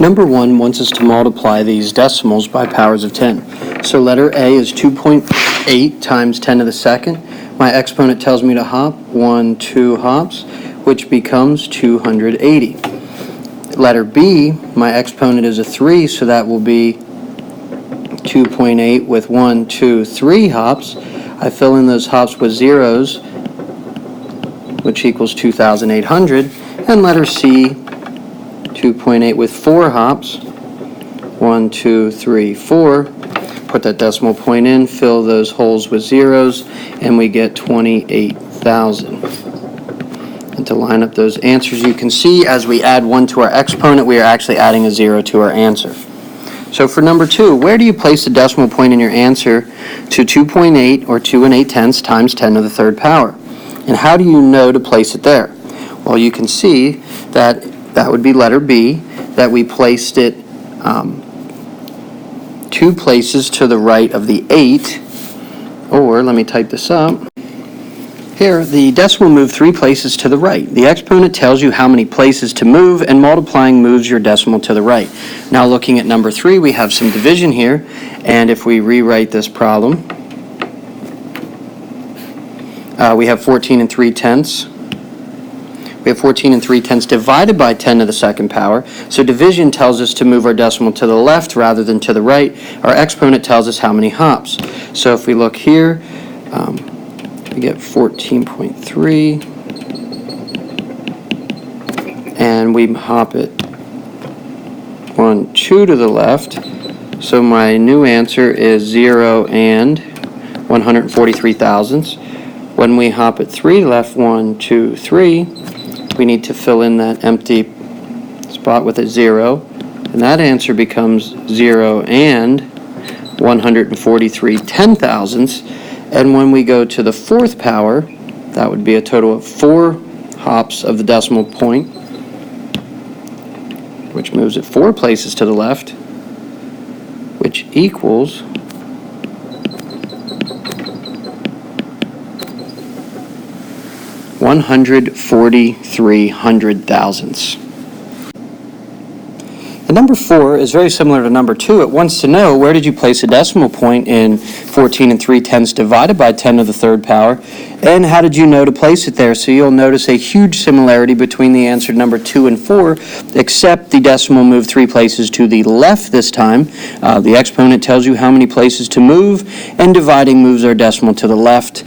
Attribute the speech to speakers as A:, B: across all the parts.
A: Number 1 wants us to multiply these decimals by powers of 10. So letter A is 2.8 times 10 to the second. My exponent tells me to hop 2 hops, which becomes 280. Letter B, my exponent is a 3, so that will be 2.8 with 3 hops. I fill in those hops with zeros, which equals 2,800. And letter C, 2.8 with 4 hops, 4. Put that decimal point in, fill those holes with zeros, and we get 28,000. And to line up those answers, you can see as we add 1 to our exponent, we are actually adding a 0 to our answer. So for number 2, where do you place the decimal point in your answer to 2.8 or 2 8/10 times 10 to the third power? And how do you know to place it there? Well, you can see that would be letter B, that we placed it 2 places to the right of the 8, or let me type this up. Here, the decimal moved 3 places to the right. The exponent tells you how many places to move, and multiplying moves your decimal to the right. Now looking at number 3, we have some division here, and if we rewrite this problem, we have 14 3/10. We have 14 3/10 divided by 10 to the second power. So division tells us to move our decimal to the left rather than to the right. Our exponent tells us how many hops. So if we look here, we get 14.3, and we hop it 2 to the left. So my new answer is 0 and 143 thousandths. When we hop it 3 left, 3, we need to fill in that empty spot with a 0, and that answer becomes 0 and 143 10,000ths. And when we go to the fourth power, that would be a total of 4 hops of the decimal point, which moves it 4 places to the left, which equals 143 hundred-thousandths. And number 4 is very similar to number 2. It wants to know, where did you place a decimal point in 14 3/10 divided by 10 to the third power, and how did you know to place it there? So you'll notice a huge similarity between the answer number 2 and 4, except the decimal moved 3 places to the left this time. The exponent tells you how many places to move, and dividing moves our decimal to the left.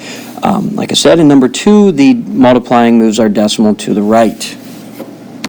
A: Like I said, in number 2, the multiplying moves our decimal to the right.